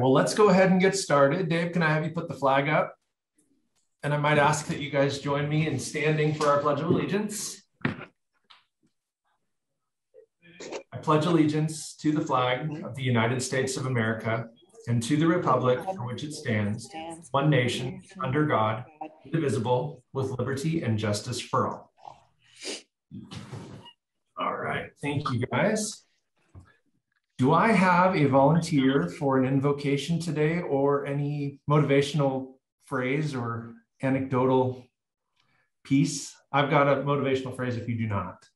well, let's go ahead and get started. Dave, can I have you put the flag up? And I might ask that you guys join me in standing for our Pledge of Allegiance. I pledge allegiance to the flag of the United States of America and to the republic for which it stands, one nation, under God, indivisible, with liberty and justice for all. All right, thank you guys. Do I have a volunteer for an invocation today or any motivational phrase or anecdotal piece? I've got a motivational phrase if you do not.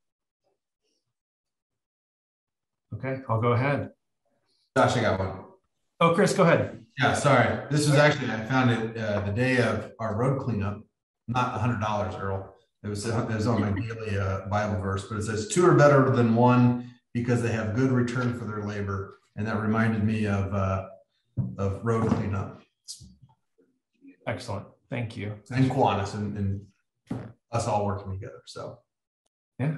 Okay, I'll go ahead. Josh, I got one. Oh, Chris, go ahead. Yeah, sorry. This was actually, I found it the day of our road cleanup, not $100, Earl. It was on my daily Bible verse, but it says, two are better than one because they have good return for their labor. And that reminded me of road cleanup. Excellent. Thank you. And Kiwanis and us all working together. So, yeah,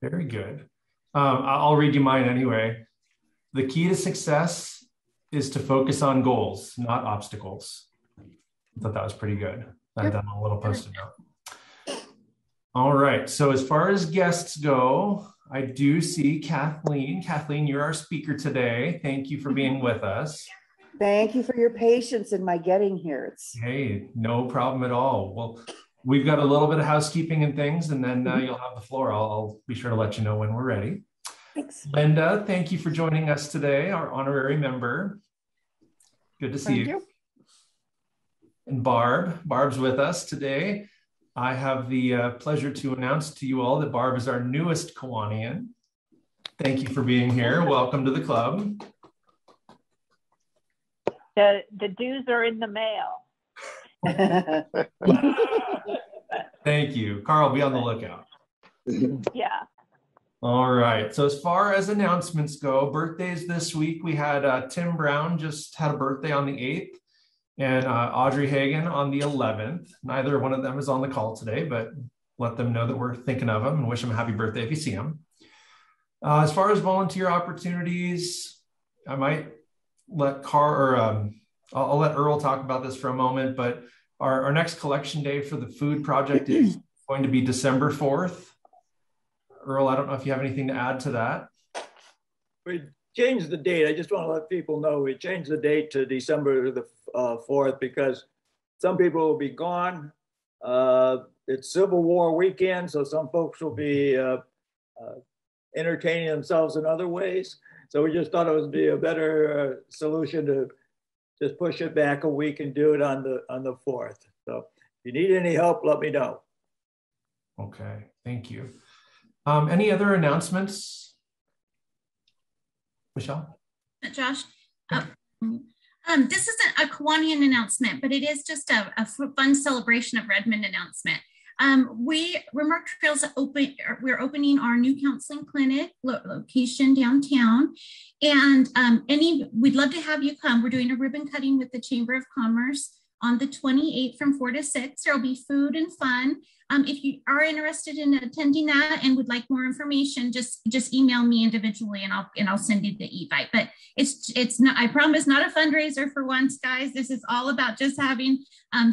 very good. I'll read you mine anyway. The key to success is to focus on goals, not obstacles. I thought that was pretty good. I've done a little post-it note. All right. So as far as guests go, I do see Kathleen. Kathleen, you're our speaker today. Thank you for being with us. Thank you for your patience in my getting here. Hey, no problem at all. Well, we've got a little bit of housekeeping and things, and then you'll have the floor. I'll be sure to let you know when we're ready. Thanks. Linda, thank you for joining us today, our honorary member. Good to see you. And Barb's with us today. I have the pleasure to announce to you all that Barb is our newest Kiwanian. Thank you for being here. Welcome to the club. The dues are in the mail. Thank you. Carl, be on the lookout. Yeah. All right. So as far as announcements go, birthdays this week, we had Tim Brown just had a birthday on the 8th and Audrey Hagan on the 11th. Neither one of them is on the call today, but let them know that we're thinking of them and wish them a happy birthday if you see them. As far as volunteer opportunities, I might let I'll let Earl talk about this for a moment, but our next collection day for the food project is going to be December 4th. Earl, I don't know if you have anything to add to that. We changed the date. I just want to let people know we changed the date to December the 4th because some people will be gone. It's Civil War weekend, so some folks will be entertaining themselves in other ways. So we just thought it would be a better solution to just push it back a week and do it on the 4th. So if you need any help, let me know. Okay, thank you. Any other announcements? Michelle? Josh? This isn't a Kiwanian announcement, but it is just a fun celebration of Redmond announcement. Remark Trails we're opening our new counseling clinic location downtown. And we'd love to have you come. We're doing a ribbon cutting with the Chamber of Commerce on the 28th from 4 to 6. There'll be food and fun. If you are interested in attending that and would like more information, just email me individually and I'll send you the e-invite. But it's not, I promise, not a fundraiser for once, guys. This is all about just having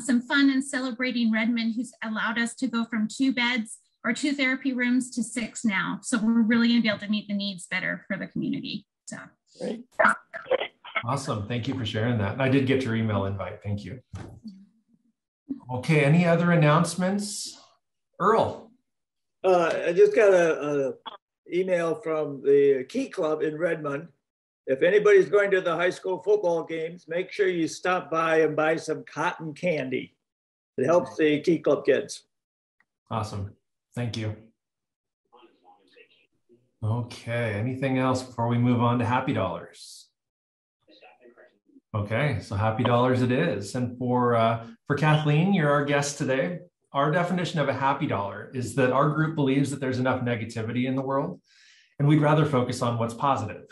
some fun and celebrating Redmond, who's allowed us to go from 2 beds or 2 therapy rooms to 6 now. So we're really gonna be able to meet the needs better for the community. So Great. Awesome. Thank you for sharing that. And I did get your email invite. Thank you. Okay, any other announcements? Earl. I just got a email from the Key Club in Redmond. If anybody's going to the high school football games, make sure you stop by and buy some cotton candy. It helps the Key Club kids. Awesome. Thank you. Okay, anything else before we move on to Happy Dollars? Okay, so Happy Dollars it is. And for Kathleen, you're our guest today. Our definition of a happy dollar is that our group believes that there's enough negativity in the world, and we'd rather focus on what's positive.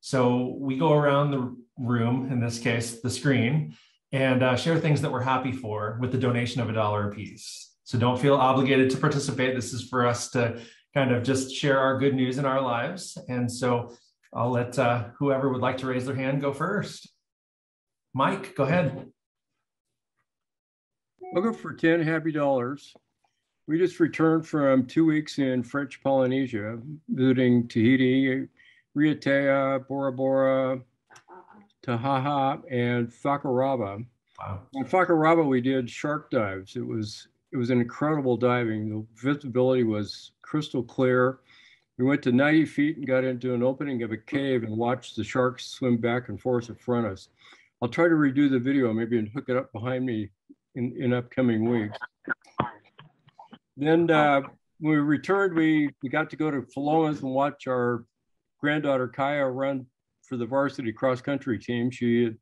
So we go around the room, in this case, the screen, and share things that we're happy for with the donation of $1 a piece. So don't feel obligated to participate. This is for us to kind of just share our good news in our lives. And so I'll let whoever would like to raise their hand go first. Mike, go ahead. I'll go for 10 happy dollars. We just returned from 2 weeks in French Polynesia, visiting Tahiti, Raiatea, Bora Bora, Tahaha, and Whakarava. Wow. On Whakarava, we did shark dives. It was an incredible diving. The visibility was crystal clear. We went to 90 feet and got into an opening of a cave and watched the sharks swim back and forth in front of us. I'll try to redo the video, maybe, and hook it up behind me in upcoming weeks. Then when we returned, we got to go to Philomath and watch our granddaughter Kaya run for the varsity cross country team. She had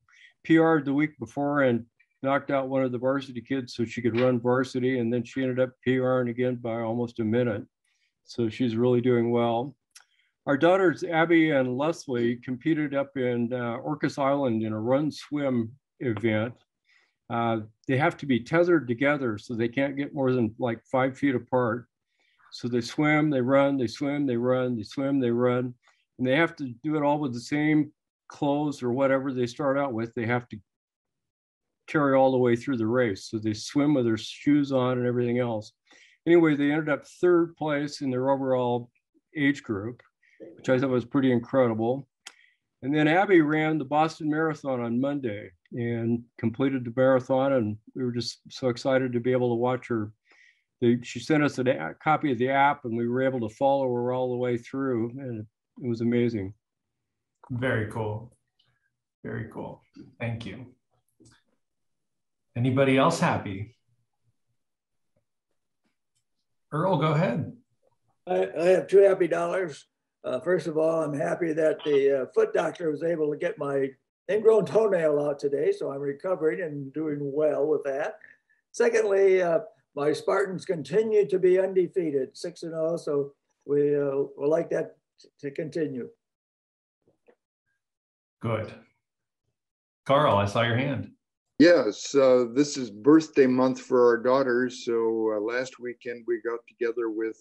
PR'd the week before and knocked out one of the varsity kids so she could run varsity, and then she ended up PRing again by almost a minute. So she's really doing well. Our daughters Abby and Leslie competed up in Orcas Island in a run swim event. They have to be tethered together, so they can't get more than like 5 feet apart. So they swim, they run, they swim, they run, they swim, they run, and they have to do it all with the same clothes or whatever they start out with. They have to carry all the way through the race. So they swim with their shoes on and everything else. Anyway, they ended up third place in their overall age group, which I thought was pretty incredible. And then Abby ran the Boston Marathon on Monday and completed the marathon. And we were just so excited to be able to watch her. She sent us a copy of the app and we were able to follow her all the way through. And it was amazing. Very cool. Very cool. Thank you. Anybody else happy? Earl, go ahead. I have 2 happy dollars. First of all, I'm happy that the foot doctor was able to get my ingrown toenail out today, so I'm recovering and doing well with that. Secondly, my Spartans continue to be undefeated, 6-0, so we'll like that to continue. Good. Carl, I saw your hand. Yes, this is birthday month for our daughters. So last weekend we got together with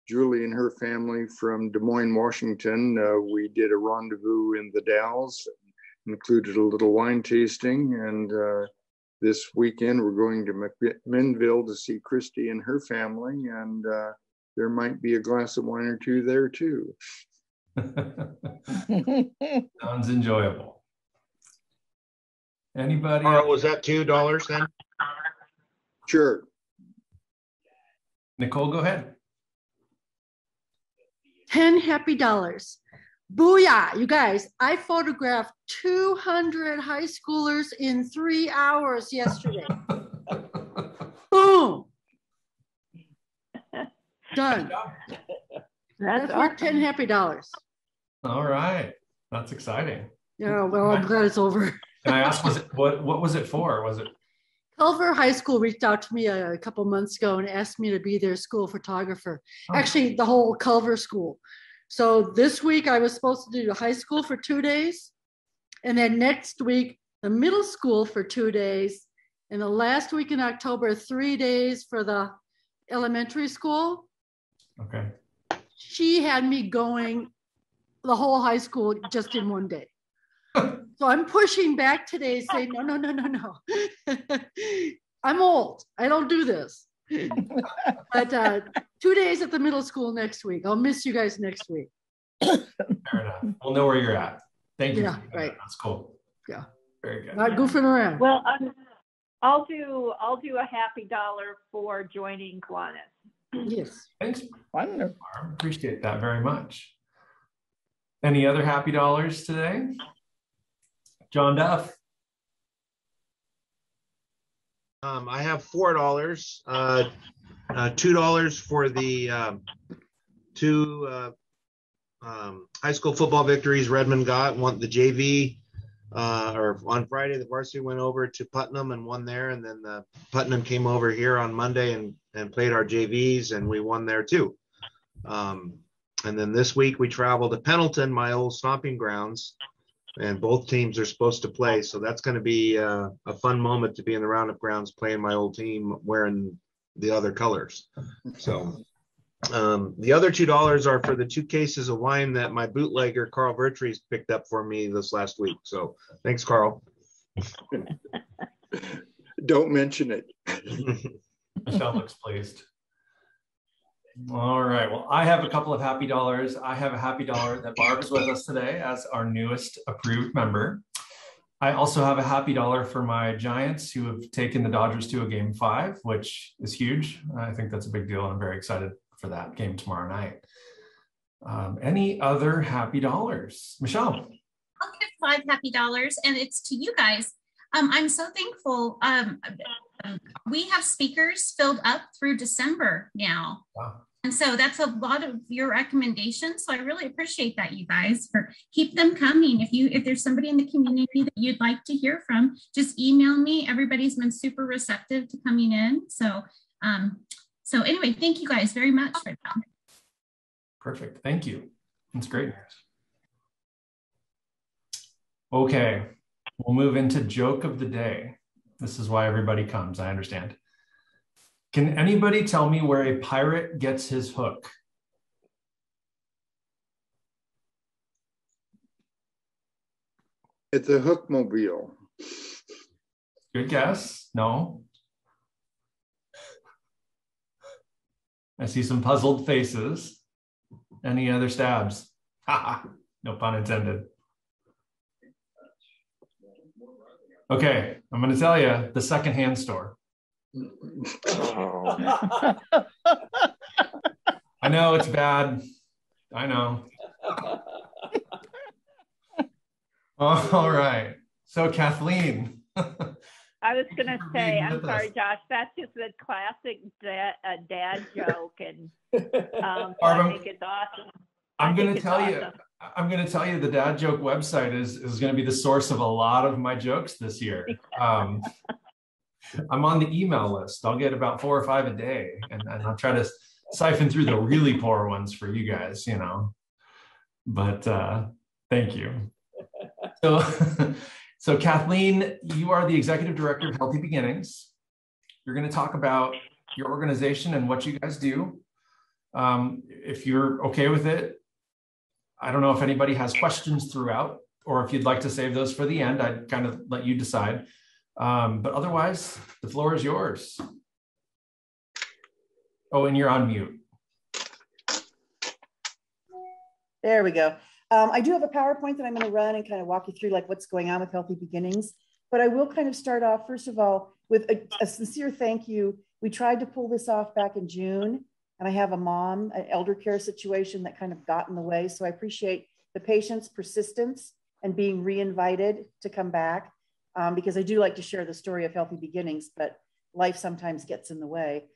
Julie and her family from Des Moines, Washington. We did a rendezvous in the Dalles, included a little wine tasting. And this weekend we're going to McMinnville to see Christy and her family. And there might be a glass of wine or two there too. Sounds enjoyable. Anybody? Carl, was that $2 then? Sure. Nicole, go ahead. 10 happy dollars. Booyah, you guys. I photographed 200 high schoolers in 3 hours yesterday. Boom. Done. That's worth 10 happy dollars. All right. That's exciting. Yeah, well, I'm glad it's over. Can I ask, what was it for? Was it? Culver High School reached out to me a couple months ago and asked me to be their school photographer. Oh. Actually, the whole Culver school. So this week I was supposed to do the high school for 2 days. And then next week, the middle school for 2 days. And the last week in October, 3 days for the elementary school. Okay. She had me going the whole high school just in 1 day. So I'm pushing back today saying, no. I'm old. I don't do this. But 2 days at the middle school next week. I'll miss you guys next week. Fair enough. We'll know where you're at. Thank you. Yeah, right. That's cool. Yeah. Very good. Not goofing around. Well, I'll do a happy dollar for joining Kiwanis. Yes. Thanks. Wonderful. I appreciate that very much. Any other happy dollars today? John Duff. I have $4. $2 for the 2 high school football victories Redmond got. Won the JV, or on Friday, the varsity went over to Putnam and won there. And then Putnam came over here on Monday and played our JVs, and we won there too. And then this week we traveled to Pendleton, my old stomping grounds, and both teams are supposed to play. So that's going to be a fun moment to be in the Roundup grounds playing my old team wearing the other colors. So The other $2 are for the 2 cases of wine that my bootlegger Carl Vertrees picked up for me this last week. So thanks, Carl. Don't mention it. Michelle looks pleased. All right. Well, I have a couple of happy dollars. I have a happy dollar that Barb is with us today as our newest approved member. I also have a happy dollar for my Giants who have taken the Dodgers to a game 5, which is huge. I think that's a big deal. I'm very excited for that game tomorrow night. Any other happy dollars? Michelle? I'll give 5 happy dollars, and it's to you guys. I'm so thankful. We have speakers filled up through December now. Wow. And so that's a lot of your recommendations. So I really appreciate that, you guys, for keep them coming. If there's somebody in the community that you'd like to hear from, just email me. Everybody's been super receptive to coming in. So anyway, thank you guys very much for that. Perfect. Thank you. That's great news. Okay, we'll move into joke of the day. This is why everybody comes, I understand. Can anybody tell me where a pirate gets his hook? It's a hookmobile. Good guess. No. I see some puzzled faces. Any other stabs? No pun intended. Okay, I'm going to tell you, the secondhand store. I know it's bad. I know. All right. So Kathleen. I was going to say, I'm sorry, Josh, that's just a classic dad joke. And I think it's awesome. I'm going to tell you the dad joke website is going to be the source of a lot of my jokes this year. I'm on the email list. I'll get about 4 or 5 a day, and I'll try to siphon through the really poor ones for you guys, you know. But thank you. So Kathleen, you are the executive director of Healthy Beginnings. You're going to talk about your organization and what you guys do. If you're okay with it, I don't know if anybody has questions throughout, or if you'd like to save those for the end. I'd kind of let you decide. But otherwise, the floor is yours. Oh, and you're on mute. There we go. I do have a PowerPoint that I'm going to run and kind of walk you through like what's going on with Healthy Beginnings. But I will kind of start off, first of all, with a sincere thank you. We tried to pull this off back in June, and I have a mom, an elder care situation that kind of got in the way. So I appreciate the patience, persistence, and being re-invited to come back, because I do like to share the story of Healthy Beginnings, but life sometimes gets in the way.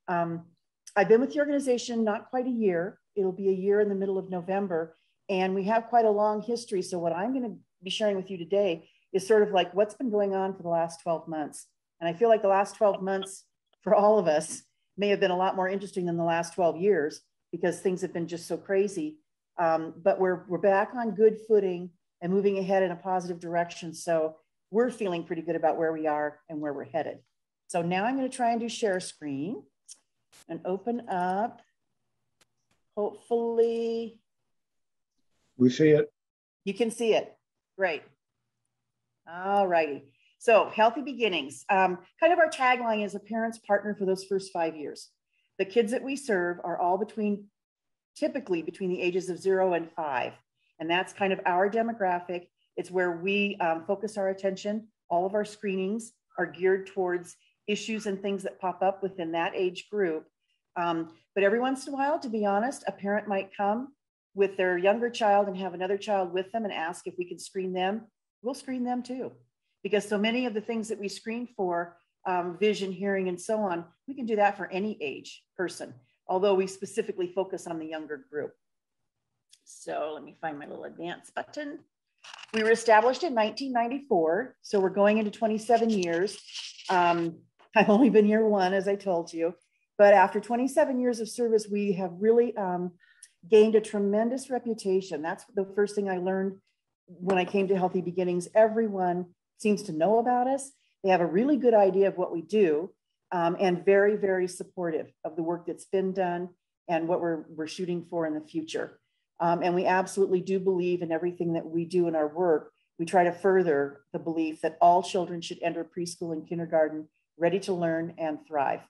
I've been with the organization not quite a year. It'll be a year in the middle of November, and we have quite a long history. So what I'm going to be sharing with you today is sort of like what's been going on for the last 12 months. And I feel like the last 12 months for all of us may have been a lot more interesting than the last 12 years because things have been just so crazy. But we're back on good footing and moving ahead in a positive direction. So we're feeling pretty good about where we are and where we're headed. So now I'm going to try and do share screen and open up. Hopefully we see it. You can see it. Great. All righty. So Healthy Beginnings, kind of our tagline is a parent's partner for those first 5 years. The kids that we serve are all typically between the ages of 0 and 5. And that's kind of our demographic. It's where we focus our attention. All of our screenings are geared towards issues and things that pop up within that age group. But every once in a while, to be honest, a parent might come with their younger child and have another child with them and ask if we can screen them. We'll screen them too. Because so many of the things that we screen for, vision, hearing, and so on, we can do that for any age person, although we specifically focus on the younger group. So let me find my little advance button. We were established in 1994, so we're going into 27 years. I've only been here 1, as I told you, but after 27 years of service, we have really gained a tremendous reputation. That's the first thing I learned when I came to Healthy Beginnings. Everyone seems to know about us. They have a really good idea of what we do, and very, very supportive of the work that's been done and what we're shooting for in the future. And we absolutely do believe in everything that we do in our work. We try to further the belief that all children should enter preschool and kindergarten ready to learn and thrive.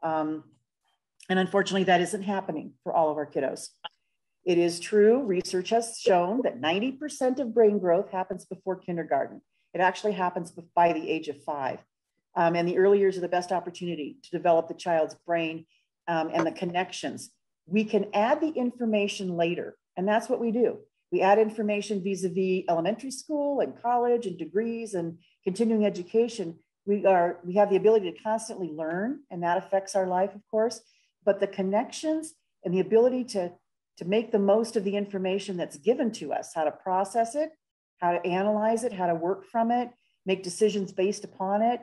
And unfortunately, that isn't happening for all of our kiddos. It is true, research has shown that 90% of brain growth happens before kindergarten. It actually happens by the age of 5. And the early years are the best opportunity to develop the child's brain and the connections. We can add the information later, and that's what we do. We add information vis-a-vis elementary school and college and degrees and continuing education. We have the ability to constantly learn, and that affects our life, of course, but the connections and the ability to make the most of the information that's given to us, how to process it, how to analyze it, how to work from it, make decisions based upon it,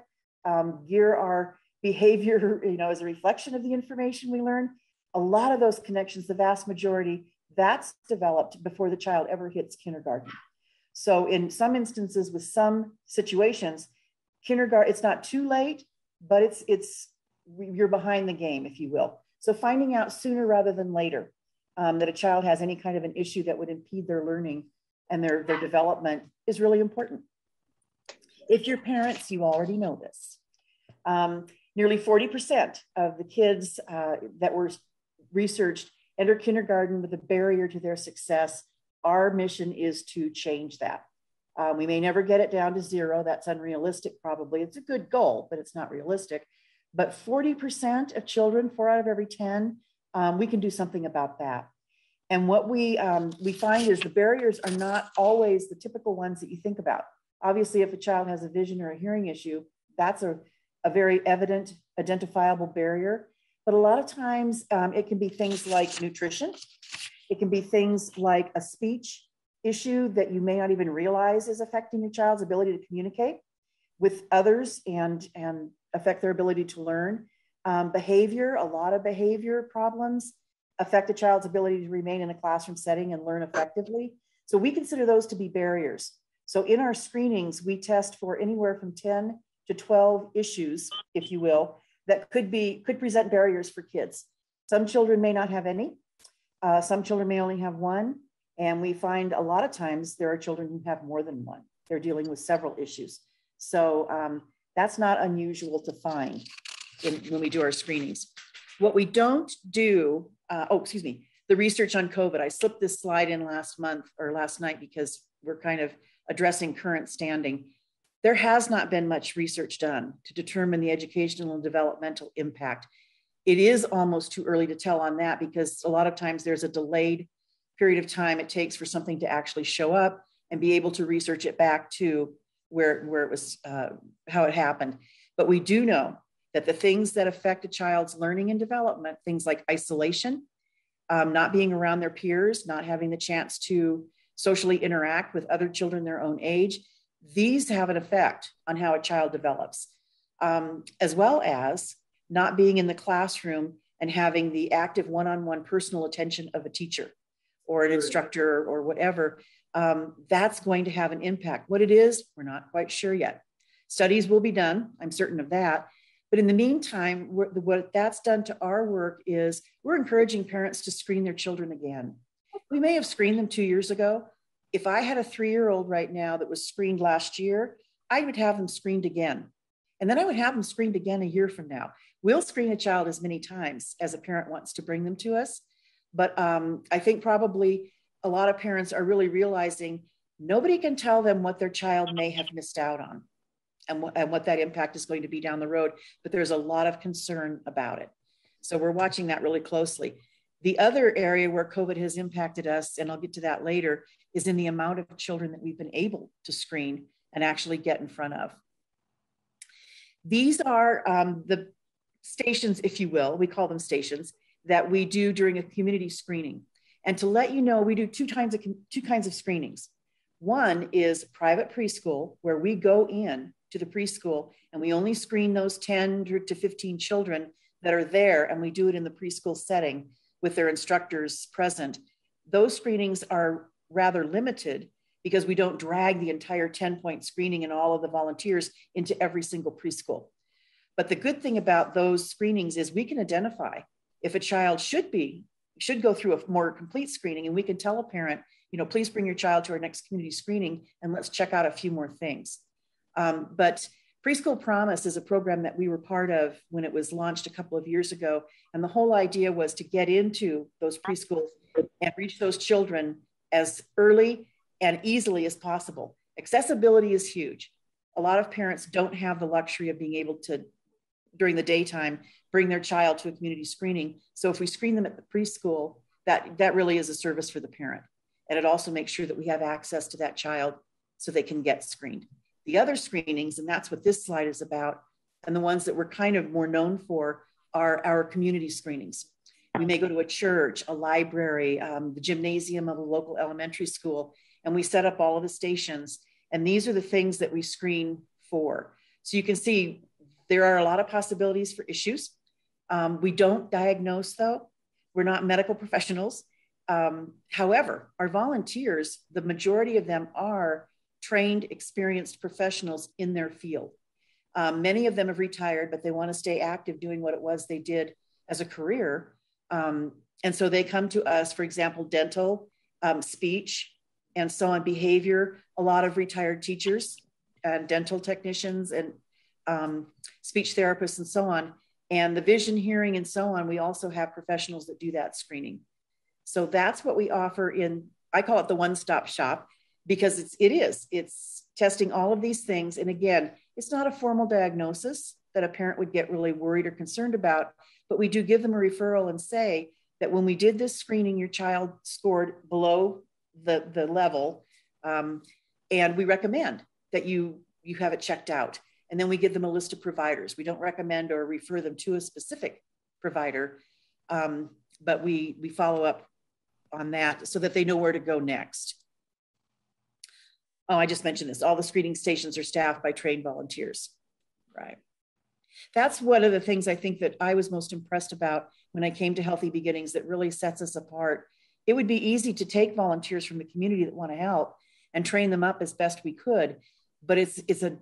gear our behavior, as a reflection of the information we learn. A lot of those connections, the vast majority, that's developed before the child ever hits kindergarten. So in some instances, with some situations, kindergarten, it's not too late, but you're behind the game, if you will. So finding out sooner rather than later that a child has any kind of an issue that would impede their learning and their development is really important. If you're parents, you already know this. Nearly 40% of the kids that were researched enter kindergarten with a barrier to their success. Our mission is to change that. We may never get it down to 0. That's unrealistic, probably. It's a good goal, but it's not realistic. But 40% of children, 4 out of every 10, we can do something about that. And what we find is the barriers are not always the typical ones that you think about. Obviously, if a child has a vision or a hearing issue, that's a very evident, identifiable barrier. But a lot of times it can be things like nutrition. It can be things like a speech issue that you may not even realize is affecting your child's ability to communicate with others and affect their ability to learn. Behavior, a lot of behavior problems affect a child's ability to remain in a classroom setting and learn effectively. So we consider those to be barriers. So in our screenings, we test for anywhere from 10 to 12 issues, if you will, that could present barriers for kids. Some children may not have any. Some children may only have one. And we find a lot of times there are children who have more than one. They're dealing with several issues. So that's not unusual to find when we do our screenings. What we don't do, the research on COVID. I slipped this slide in last night because we're kind of addressing current standing. There has not been much research done to determine the educational and developmental impact. It is almost too early to tell on that because a lot of times there's a delayed period of time it takes for something to actually show up and be able to research it back to where it was, how it happened. But we do know that the things that affect a child's learning and development, things like isolation, not being around their peers, not having the chance to socially interact with other children their own age, these have an effect on how a child develops, as well as not being in the classroom and having the active one-on-one personal attention of a teacher or an instructor or whatever. That's going to have an impact. What it is, we're not quite sure yet. Studies will be done, I'm certain of that. But in the meantime, what that's done to our work is we're encouraging parents to screen their children again. We may have screened them 2 years ago. If I had a 3-year-old right now that was screened last year, I would have them screened again. And then I would have them screened again a year from now. We'll screen a child as many times as a parent wants to bring them to us. But I think probably a lot of parents are really realizing nobody can tell them what their child may have missed out on and what that impact is going to be down the road. But there's a lot of concern about it. So we're watching that really closely. The other area where COVID has impacted us, and I'll get to that later, is in the amount of children that we've been able to screen and actually get in front of. These are the stations, if you will, we call them stations, that we do during a community screening. And to let you know, we do two kinds of screenings. One is private preschool, where we go in to the preschool and we only screen those 10 to 15 children that are there, and we do it in the preschool setting with their instructors present. Those screenings are rather limited because we don't drag the entire 10-point screening and all of the volunteers into every single preschool. But the good thing about those screenings is we can identify if a child should go through a more complete screening, and we can tell a parent, please bring your child to our next community screening and let's check out a few more things. But Preschool Promise is a program that we were part of when it was launched a couple of years ago. And the whole idea was to get into those preschools and reach those children as early and easily as possible. Accessibility is huge. A lot of parents don't have the luxury of being able to, during the daytime, bring their child to a community screening. So if we screen them at the preschool, that really is a service for the parent. And it also makes sure that we have access to that child so they can get screened. The other screenings, and that's what this slide is about, and the ones that we're kind of more known for are our community screenings. We may go to a church, a library, the gymnasium of a local elementary school, and we set up all of the stations. And these are the things that we screen for. So you can see there are a lot of possibilities for issues. We don't diagnose though. We're not medical professionals. However, our volunteers, the majority of them are trained, experienced professionals in their field. Many of them have retired, but they want to stay active doing what it was they did as a career. And so they come to us, for example, dental, speech, and so on, behavior. A lot of retired teachers and dental technicians and speech therapists and so on. And the vision, hearing, and so on, we also have professionals that do that screening. So that's what we offer in, I call it the one-stop shop, because it's testing all of these things. And again, it's not a formal diagnosis that a parent would get really worried or concerned about, but we do give them a referral and say that when we did this screening, your child scored below the level, and we recommend that you have it checked out. And then we give them a list of providers. We don't recommend or refer them to a specific provider, but we follow up on that so that they know where to go next. Oh, I just mentioned this. All the screening stations are staffed by trained volunteers, right? That's one of the things I think that I was most impressed about when I came to Healthy Beginnings that really sets us apart. It would be easy to take volunteers from the community that want to help and train them up as best we could, but it's a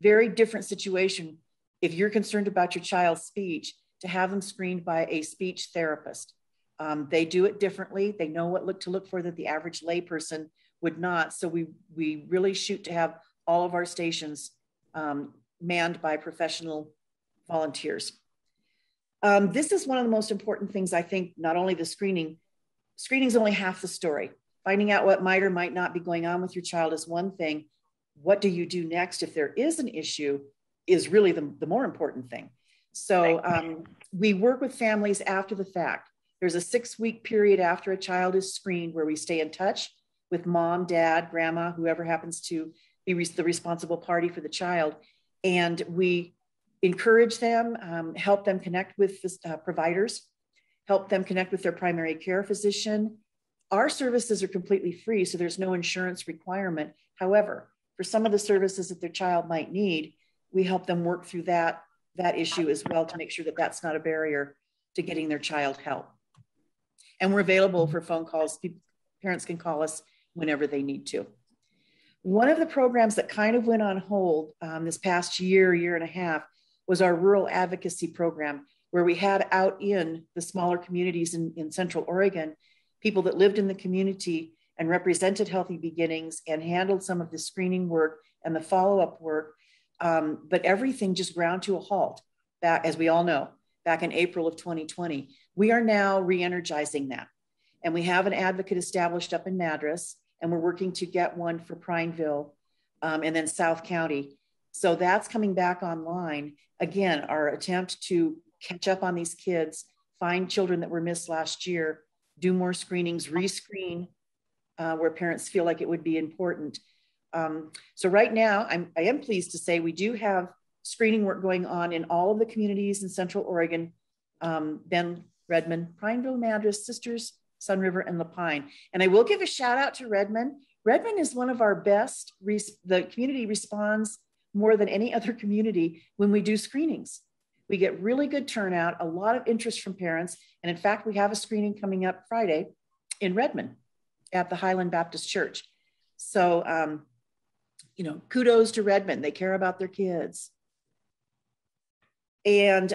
very different situation if you're concerned about your child's speech to have them screened by a speech therapist. They do it differently. They know what to look for that the average layperson would not. So we really shoot to have all of our stations manned by professional volunteers. This is one of the most important things, I think. Not only the screening is only half the story. Finding out what might or might not be going on with your child is one thing. What do you do next if there is an issue is really the more important thing. So we work with families after the fact. There's a 6-week period after a child is screened where we stay in touch with mom, dad, grandma, whoever happens to be the responsible party for the child. And we encourage them, help them connect with providers, help them connect with their primary care physician. Our services are completely free, so there's no insurance requirement. However, for some of the services that their child might need, we help them work through that issue as well to make sure that that's not a barrier to getting their child help. And we're available for phone calls. Parents can call us whenever they need to. One of the programs that kind of went on hold this past year and a half was our rural advocacy program, where we had out in the smaller communities in Central Oregon, people that lived in the community and represented Healthy Beginnings and handled some of the screening work and the follow-up work. But everything just ground to a halt, back, as we all know, back in April of 2020. We are now re-energizing that. And we have an advocate established up in Madras, and we're working to get one for Prineville and then South County. So that's coming back online. Again, our attempt to catch up on these kids, find children that were missed last year, do more screenings, rescreen where parents feel like it would be important. So right now, I am pleased to say we do have screening work going on in all of the communities in Central Oregon, Bend, Redmond, Prineville, Madras, Sisters, Sun River, and Lapine. And I will give a shout out to Redmond. Redmond is one of our best. The community responds more than any other community when we do screenings. We get really good turnout, a lot of interest from parents. And in fact, we have a screening coming up Friday in Redmond at the Highland Baptist Church. So, kudos to Redmond. They care about their kids. And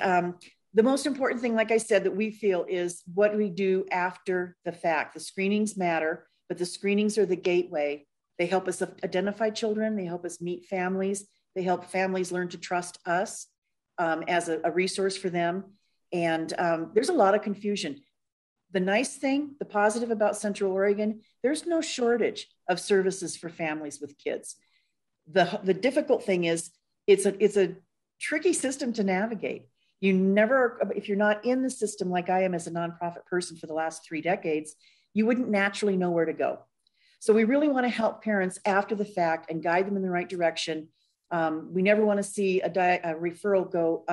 The most important thing, like I said, that we feel is what we do after the fact. The screenings matter, but the screenings are the gateway. They help us identify children. They help us meet families. They help families learn to trust us as a resource for them. And there's a lot of confusion. The nice thing, the positive about Central Oregon, there's no shortage of services for families with kids. The difficult thing is it's a tricky system to navigate. You never, if you're not in the system like I am as a nonprofit person for the last 3 decades, you wouldn't naturally know where to go. So we really want to help parents after the fact and guide them in the right direction. We never want to see a referral go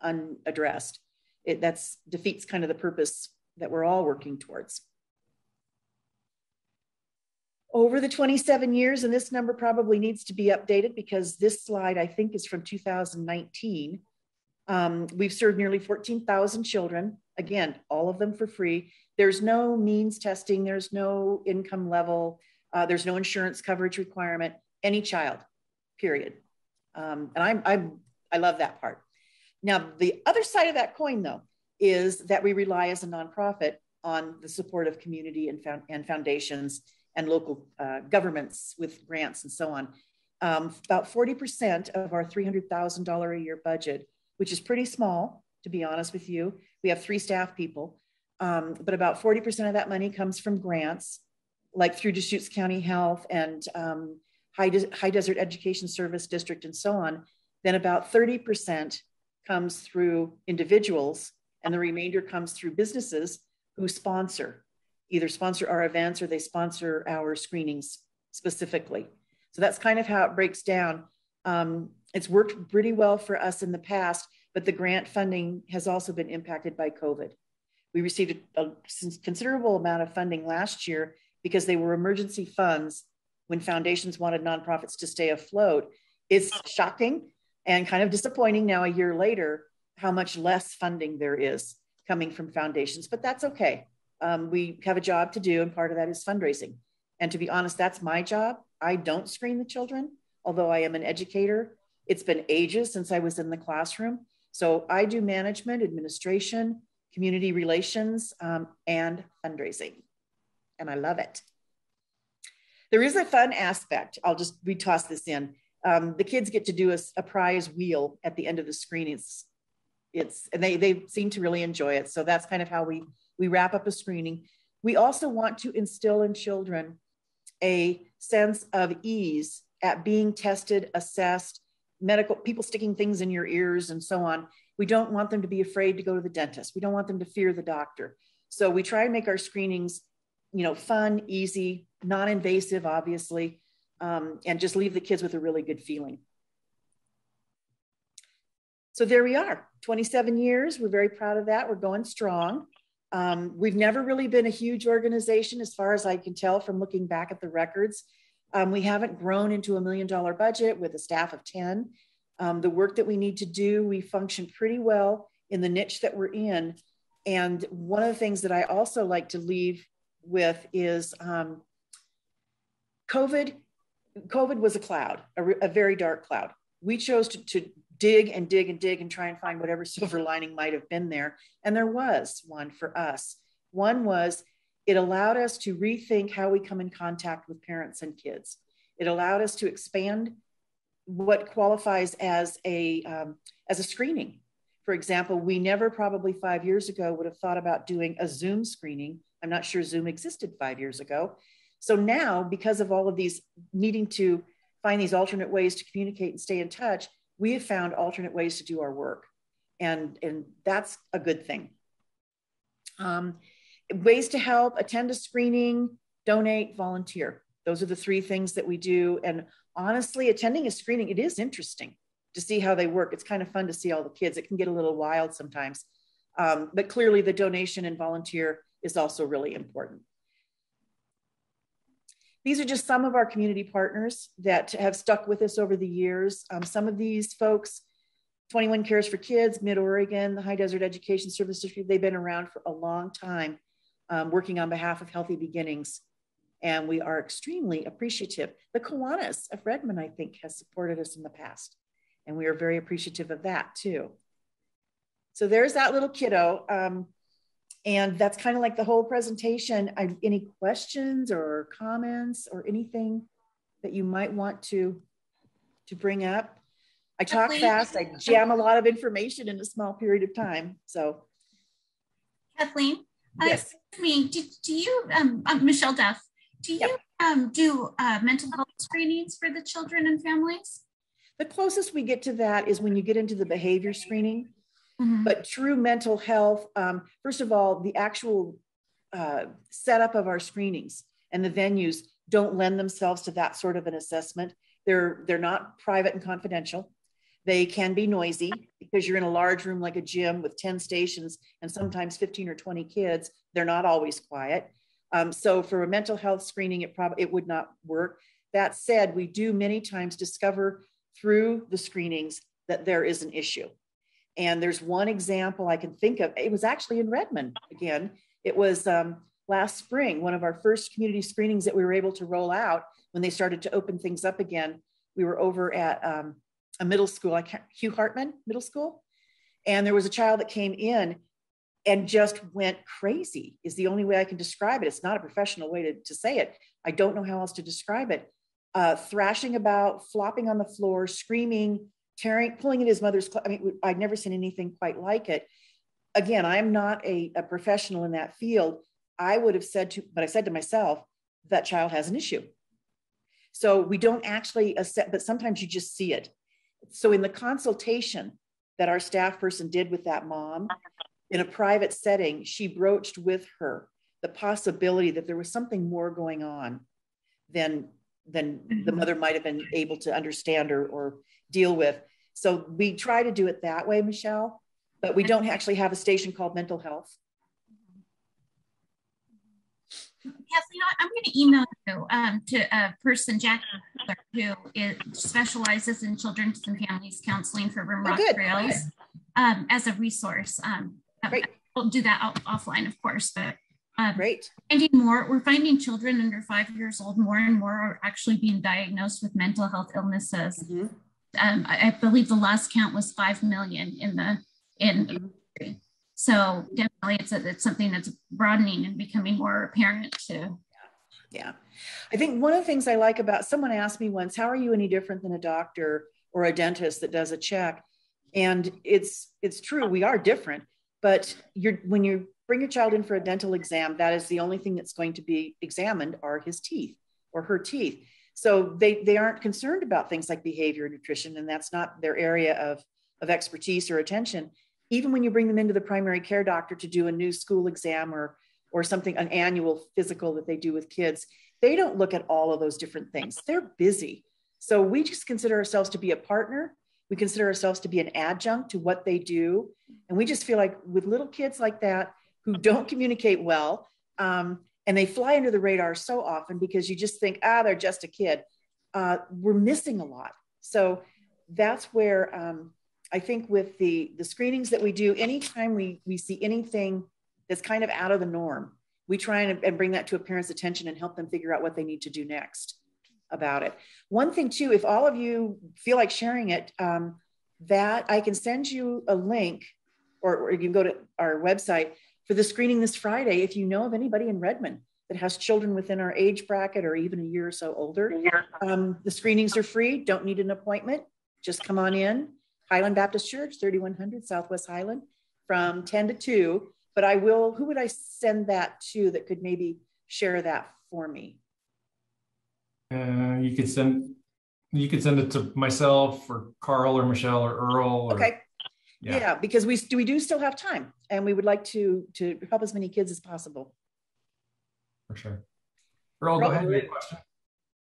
unaddressed. That defeats kind of the purpose that we're all working towards. Over the 27 years, and this number probably needs to be updated because this slide I think is from 2019. We've served nearly 14,000 children, again, all of them for free. There's no means testing, there's no income level, there's no insurance coverage requirement, any child, period. And I love that part. Now, the other side of that coin, though, is that we rely as a nonprofit on the support of community and foundations and local governments with grants and so on. About 40% of our $300,000 a year budget, which is pretty small, to be honest with you. We have 3 staff people, but about 40% of that money comes from grants, like through Deschutes County Health and High Desert Education Service District and so on. Then about 30% comes through individuals, and the remainder comes through businesses who either sponsor our events or they sponsor our screenings specifically. So that's kind of how it breaks down. It's worked pretty well for us in the past, but the grant funding has also been impacted by COVID. We received a considerable amount of funding last year because they were emergency funds when foundations wanted nonprofits to stay afloat. It's shocking and kind of disappointing now a year later how much less funding there is coming from foundations, but that's okay. We have a job to do, and part of that is fundraising. And to be honest, that's my job. I don't screen the children, although I am an educator. It's been ages since I was in the classroom. So I do management, administration, community relations, and fundraising. And I love it. There is a fun aspect. I'll just re-toss this in. The kids get to do a prize wheel at the end of the screening. And they seem to really enjoy it. So that's kind of how we wrap up a screening. We also want to instill in children a sense of ease at being tested, assessed, medical, people sticking things in your ears and so on. We don't want them to be afraid to go to the dentist. We don't want them to fear the doctor. So we try and make our screenings, fun, easy, non-invasive, obviously, and just leave the kids with a really good feeling. So there we are, 27 years. We're very proud of that. We're going strong. We've never really been a huge organization as far as I can tell from looking back at the records. We haven't grown into $1 million budget with a staff of 10. The work that we need to do, we function pretty well in the niche that we're in. And one of the things that I also like to leave with is COVID was a cloud, a very dark cloud. We chose to dig and dig and dig and try and find whatever silver lining might have been there. And there was one for us. One was it allowed us to rethink how we come in contact with parents and kids. It allowed us to expand what qualifies as a screening. For example, we never probably 5 years ago would have thought about doing a Zoom screening. I'm not sure Zoom existed 5 years ago. So now, because of all of these needing to find these alternate ways to communicate and stay in touch, we have found alternate ways to do our work. And that's a good thing. Ways to help: attend a screening, donate, volunteer. Those are the 3 things that we do. And honestly, attending a screening, it is interesting to see how they work. It's kind of fun to see all the kids. It can get a little wild sometimes. But clearly the donation and volunteer is also really important. These are just some of our community partners that have stuck with us over the years. Some of these folks, 21 Cares for Kids, Mid-Oregon, the High Desert Education Service District, they've been around for a long time, working on behalf of Healthy Beginnings. And we are extremely appreciative. The Kiwanis of Redmond, I think, has supported us in the past. And we are very appreciative of that too. So there's that little kiddo. And that's kind of like the whole presentation. Any questions or comments or anything that you might want to bring up? I talk fast. I jam a lot of information in a small period of time. So, Kathleen, yes. Do you, Michelle Duff, do you do mental health screenings for the children and families? The closest we get to that is when you get into the behavior screening. But true mental health, first of all, the actual setup of our screenings and the venues don't lend themselves to that sort of an assessment. They're not private and confidential. They can be noisy because you're in a large room like a gym with 10 stations and sometimes 15 or 20 kids. They're not always quiet. So for a mental health screening, it would not work. That said, we do many times discover through the screenings that there is an issue. And there's one example I can think of. It was actually in Redmond again. It was last spring, one of our first community screenings that we were able to roll out when they started to open things up again. We were over at a middle school, Hugh Hartman Middle School. And there was a child that came in and just went crazy is the only way I can describe it. It's not a professional way to say it. I don't know how else to describe it. Thrashing about, flopping on the floor, screaming, pulling at his mother's clothes. I mean, I'd never seen anything quite like it. Again, I'm not a professional in that field. I would have said but I said to myself, that child has an issue. So we don't actually assess, but sometimes you just see it. So in the consultation that our staff person did with that mom, in a private setting, she broached with her the possibility that there was something more going on than the mother might have been able to understand or deal with. So we try to do it that way, Michelle, but we don't actually have a station called mental health. Kathleen, I'm going to email you to a person, Jackie, who specializes in children's and families counseling for Rimrock Trails as a resource. Great. We'll do that offline, of course, but great. We're finding children under 5 years old more and more are actually being diagnosed with mental health illnesses. I believe the last count was 5 million in the country. So definitely it's something that's broadening and becoming more apparent too. Yeah. I think one of the things I like about, someone asked me once, how are you any different than a doctor or a dentist that does a check? And it's true, we are different, but when you bring your child in for a dental exam, that is the only thing that's going to be examined are his teeth or her teeth. So they aren't concerned about things like behavior and nutrition, and that's not their area of expertise or attention. Even when you bring them into the primary care doctor to do a new school exam or something, an annual physical that they do with kids, they don't look at all of those different things. They're busy. So we just consider ourselves to be a partner. We consider ourselves to be an adjunct to what they do. And we just feel like with little kids like that who don't communicate well, and they fly under the radar so often because you just think, they're just a kid. We're missing a lot. So that's where I think with the screenings that we do, anytime we see anything that's kind of out of the norm, we try and bring that to a parent's attention and help them figure out what they need to do next about it. One thing too, if all of you feel like sharing it, that I can send you a link or you can go to our website for the screening this Friday. If you know of anybody in Redmond that has children within our age bracket or even a year or so older, the screenings are free, don't need an appointment, just come on in. Highland Baptist Church, 3100 Southwest Highland, from 10 to 2. But who would I send that to that could maybe share that for me? You could send it to myself or Carl or Michelle or Earl. Okay. Yeah, because we do still have time, and we would like to help as many kids as possible. For sure. Earl, go ahead. Your question.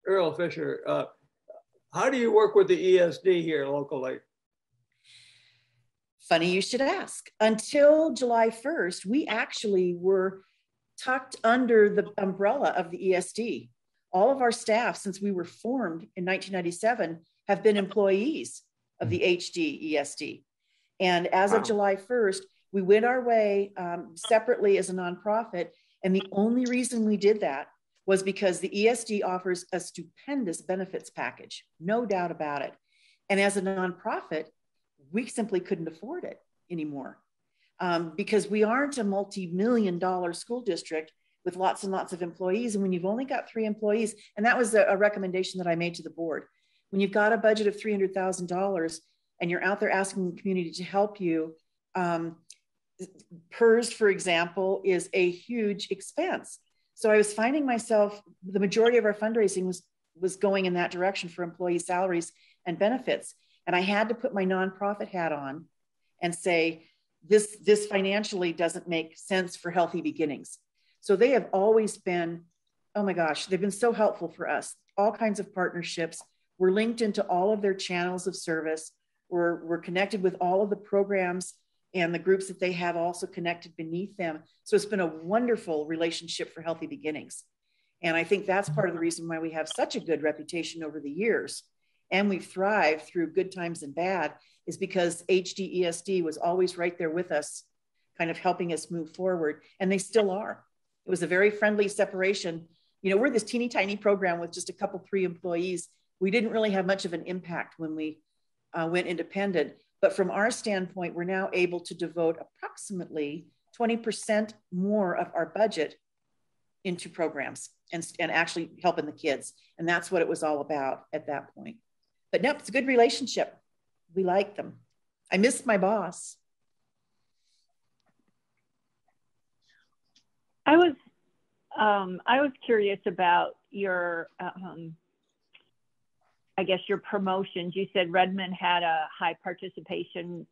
Earl Fisher, how do you work with the ESD here locally? Funny you should ask. Until July 1st, we actually were tucked under the umbrella of the ESD. All of our staff, since we were formed in 1997, have been employees of the HD ESD. And as of July 1st, we went our way separately as a nonprofit. And the only reason we did that was because the ESD offers a stupendous benefits package, no doubt about it. And as a nonprofit, we simply couldn't afford it anymore. because we aren't a multi-million-dollar school district with lots and lots of employees. And when you've only got 3 employees, and that was a recommendation that I made to the board, when you've got a budget of $300,000 and you're out there asking the community to help you, PERS, for example, is a huge expense. So I was finding myself, the majority of our fundraising was going in that direction for employee salaries and benefits. And I had to put my nonprofit hat on and say, this financially doesn't make sense for Healthy Beginnings. So they have always been, oh my gosh, they've been so helpful for us. All kinds of partnerships. We're linked into all of their channels of service. We're connected with all of the programs and the groups that they have also connected beneath them. So it's been a wonderful relationship for Healthy Beginnings. And I think that's part of the reason why we have such a good reputation over the years. And we've thrived through good times and bad, is because HDESD was always right there with us, kind of helping us move forward. And they still are. It was a very friendly separation. You know, we're this teeny tiny program with just a couple, 3 employees. We didn't really have much of an impact when we went independent. But from our standpoint, we're now able to devote approximately 20% more of our budget into programs and actually helping the kids. And that's what it was all about at that point. But no, it's a good relationship. We like them. I miss my boss. I was curious about your, I guess your promotions. You said Redmond had a high participation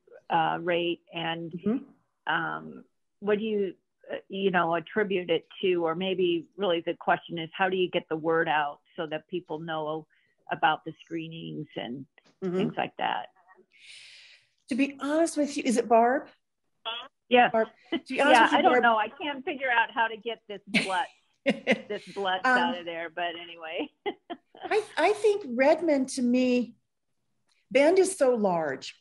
rate, and what do you, attribute it to? Or maybe really the question is, how do you get the word out so that people know about the screenings and things like that? To be honest with you, is it Barb? Yeah. Barb, yeah, I don't know. I can't figure out how to get this blood out of there, but anyway. I think Redmond, to me, Bend is so large.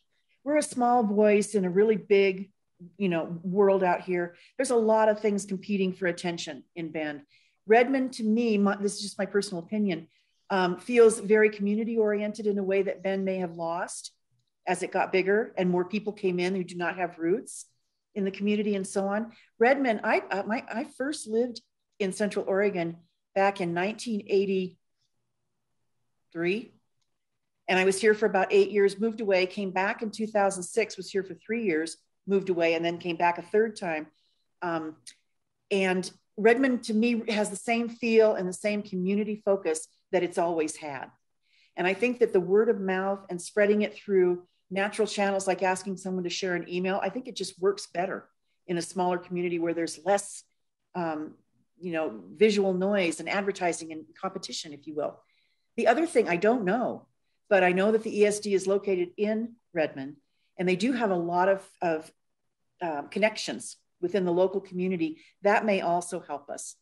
We're a small voice in a really big, world out here. There's a lot of things competing for attention in Bend. Redmond, to me, this is just my personal opinion, feels very community oriented in a way that Bend may have lost as it got bigger and more people came in who do not have roots in the community and so on. Redmond, I first lived in Central Oregon back in 1983. And I was here for about 8 years, moved away, came back in 2006, was here for 3 years, moved away, and then came back a third time. And Redmond, to me, has the same feel and the same community focus that it's always had. And I think that the word of mouth and spreading it through natural channels, like asking someone to share an email, I think it just works better in a smaller community where there's less, visual noise and advertising and competition, if you will. The other thing I don't know, but I know that the ESD is located in Redmond, and they do have a lot of connections within the local community. That may also help us.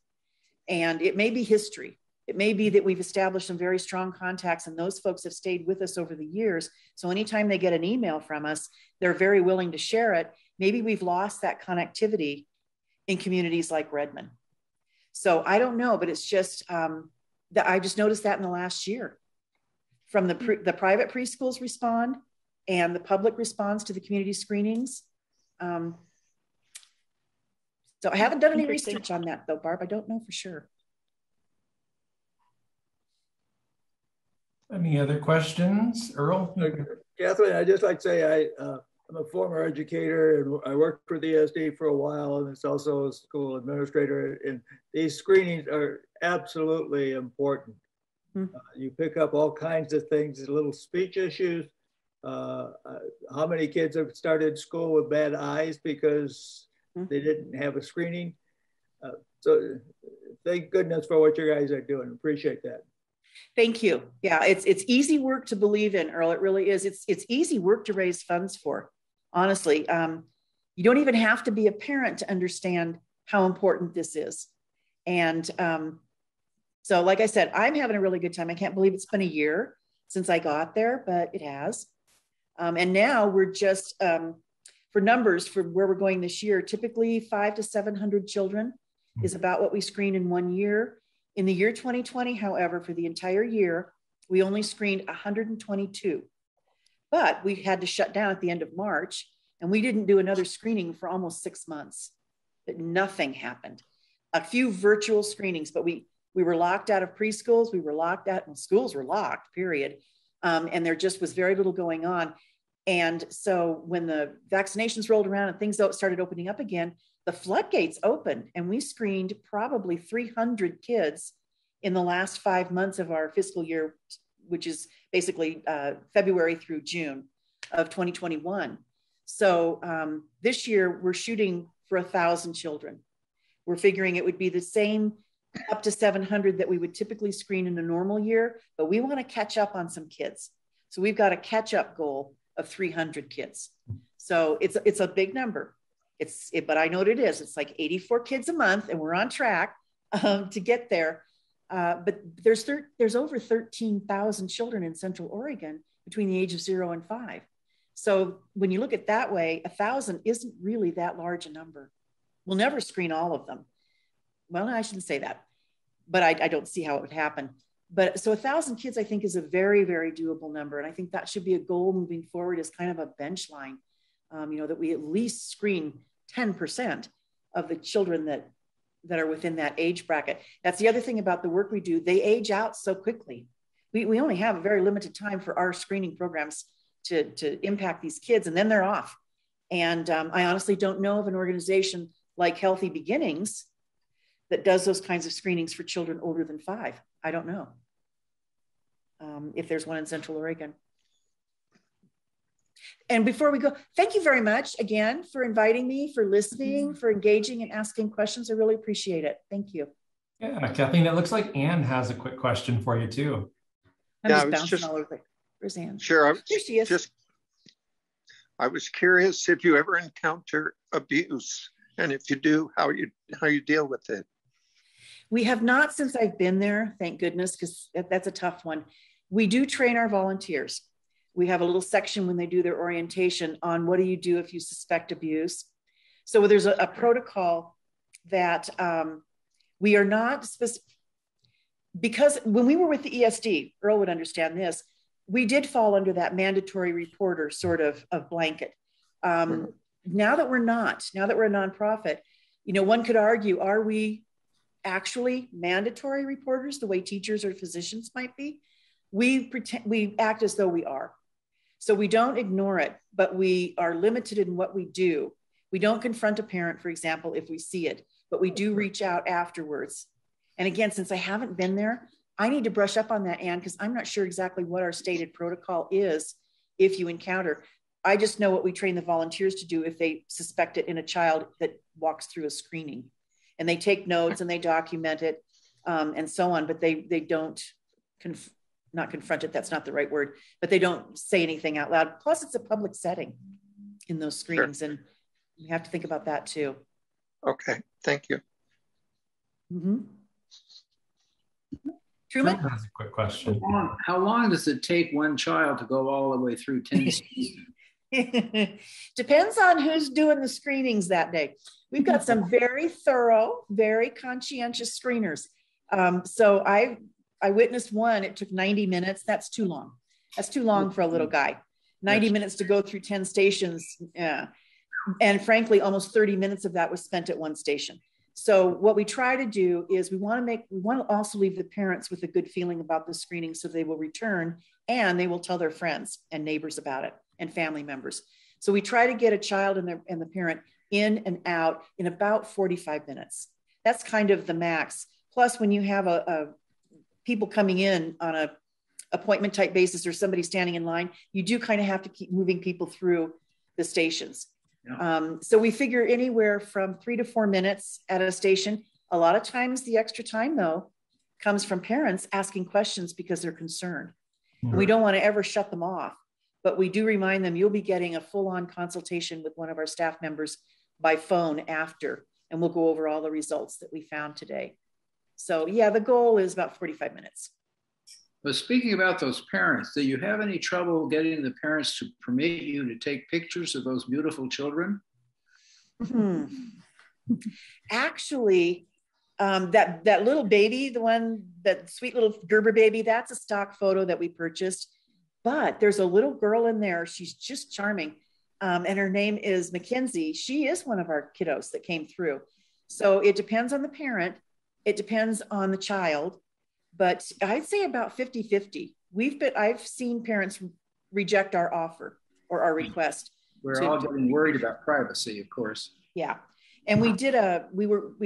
And it may be history. It may be that we've established some very strong contacts and those folks have stayed with us over the years. So anytime they get an email from us, they're very willing to share it. Maybe we've lost that connectivity in communities like Redmond. So I don't know, but it's just that I just noticed that in the last year. From the private preschools respond and the public response to the community screenings. So I haven't done any research on that though, Barb. I don't know for sure. Any other questions, Earl? Kathleen, I'd just like to say I'm a former educator and I worked for the ESD for a while, and it's also a school administrator. And these screenings are absolutely important. You pick up all kinds of things, little speech issues. How many kids have started school with bad eyes because they didn't have a screening? So thank goodness for what you guys are doing. Appreciate that. Thank you. Yeah, it's easy work to believe in, Earl. It really is. It's easy work to raise funds for. Honestly, you don't even have to be a parent to understand how important this is. And so, like I said, I'm having a really good time. I can't believe it's been a year since I got there, but it has. And now we're just for numbers for where we're going this year. Typically, 500 to 700 children is about what we screen in 1 year. In the year 2020, however, for the entire year, we only screened 122. But we had to shut down at the end of March. And we didn't do another screening for almost 6 months. That nothing happened. A few virtual screenings, but we were locked out of preschools. We were locked out, well, schools were locked, period. And there just was very little going on. And so when the vaccinations rolled around and things started opening up again, the floodgates opened, and we screened probably 300 kids in the last 5 months of our fiscal year, which is basically February through June of 2021. So this year we're shooting for 1,000 children. We're figuring it would be the same up to 700 that we would typically screen in a normal year, but we want to catch up on some kids. So we've got a catch up goal of 300 kids. So it's a big number. But I know what it is. It's like 84 kids a month, and we're on track to get there. But there's over 13,000 children in Central Oregon between the age of 0 and 5. So when you look at that way, 1,000 isn't really that large a number. We'll never screen all of them. Well, no, I shouldn't say that, but I don't see how it would happen. But so 1,000 kids, I think, is a very, very doable number. And I think that should be a goal moving forward as kind of a bench line, that we at least screen 10% of the children that are within that age bracket. That's the other thing about the work we do. They age out so quickly. We only have a very limited time for our screening programs to impact these kids, and then they're off. And I honestly don't know of an organization like Healthy Beginnings that does those kinds of screenings for children older than 5. I don't know if there's one in Central Oregon. And before we go, thank you very much again for inviting me, for listening, for engaging and asking questions. I really appreciate it. Thank you. Yeah, Kathleen, it looks like Anne has a quick question for you too. I'm just bouncing all over the. Where's Anne? Sure. Here she is. I was curious if you ever encounter abuse, and if you do, how you deal with it. We have not since I've been there, thank goodness, because that's a tough one. We do train our volunteers. We have a little section when they do their orientation on what do you do if you suspect abuse. So there's a protocol that we are not specific, because when we were with the ESD, Earl would understand this, we did fall under that mandatory reporter sort of blanket. Now that we're not, now that we're a nonprofit, one could argue, are we actually mandatory reporters the way teachers or physicians might be? We act as though we are. So we don't ignore it, but we are limited in what we do. We don't confront a parent, for example, if we see it, but we do reach out afterwards. And again, since I haven't been there, I need to brush up on that, Anne, because I'm not sure exactly what our stated protocol is if you encounter. I just know what we train the volunteers to do if they suspect it in a child that walks through a screening. And they take notes and they document it and so on, but they don't not confront it, that's not the right word, but they don't say anything out loud. Plus it's a public setting in those screenings. Sure. And we have to think about that too. Okay, thank you. Mm-hmm. Truman has a quick question. How long does it take one child to go all the way through 10 Depends on who's doing the screenings that day. We've got some very thorough, very conscientious screeners. So I witnessed one, it took 90 minutes. That's too long. That's too long for a little guy. 90 minutes to go through 10 stations. And frankly, almost 30 minutes of that was spent at one station. So what we try to do is we want to also leave the parents with a good feeling about the screening so they will return and they will tell their friends and neighbors about it and family members. So we try to get a child and the parent in and out in about 45 minutes. That's kind of the max. Plus when you have people coming in on a appointment type basis or somebody standing in line, you do kind of have to keep moving people through the stations. Yeah. So we figure anywhere from 3 to 4 minutes at a station. A lot of times the extra time though comes from parents asking questions because they're concerned. Mm-hmm. We don't want to ever shut them off, but we do remind them you'll be getting a full-on consultation with one of our staff members by phone after, and we'll go over all the results that we found today. So yeah, the goal is about 45 minutes. But speaking about those parents, do you have any trouble getting the parents to permit you to take pictures of those beautiful children? Mm-hmm. Actually, that little baby, that sweet little Gerber baby, that's a stock photo that we purchased. But there's a little girl in there. She's just charming. and her name is Mackenzie. She is one of our kiddos that came through. So it depends on the parent. It depends on the child, but I'd say about 50-50. I've seen parents reject our offer or our request. We're all getting worried about privacy, of course. Yeah. And we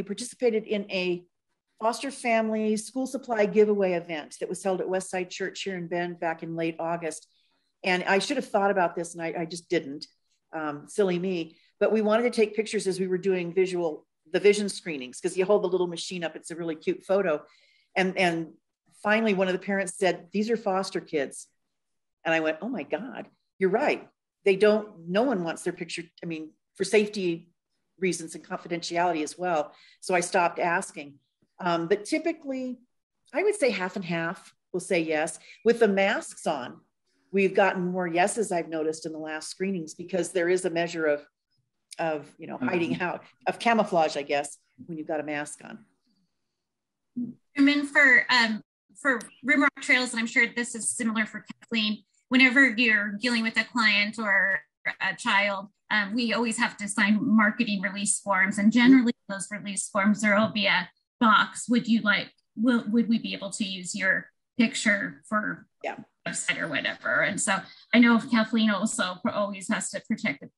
participated in a foster family school supply giveaway event that was held at Westside Church here in Bend back in late August. And I should have thought about this and I just didn't. Silly me. But we wanted to take pictures as we were doing the vision screenings, because you hold the little machine up. It's a really cute photo. And finally, one of the parents said, "These are foster kids." And I went, "Oh my God, you're right. No one wants their picture. I mean, for safety reasons and confidentiality as well." So I stopped asking. But typically, I would say half and half will say yes. With the masks on, we've gotten more yeses, I've noticed in the last screenings, because there is a measure of hiding out, of camouflage, I guess, when you've got a mask on. And then for Rimrock Trails, and I'm sure this is similar for Kathleen, whenever you're dealing with a client or a child, we always have to sign marketing release forms. And generally those release forms, there will be a box. Would we be able to use your picture for website or whatever? And so I know Kathleen also always has to protect the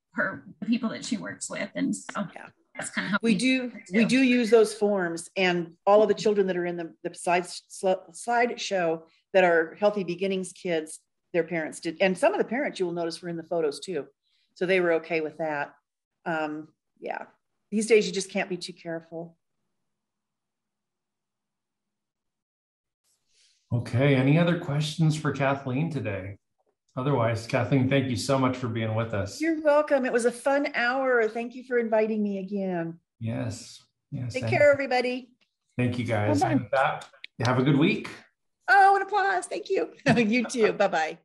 people that she works with. And so that's kind of how we do use those forms, and all of the children that are in the slideshow that are Healthy Beginnings kids, their parents did. And some of the parents you will notice were in the photos too. So they were okay with that. These days you just can't be too careful. Okay, any other questions for Kathleen today? Otherwise, Kathleen, thank you so much for being with us. You're welcome. It was a fun hour. Thank you for inviting me again. Yes. Take care, everybody. Thank you, guys. And with that, have a good week. Oh, an applause. Thank you. You too. Bye-bye.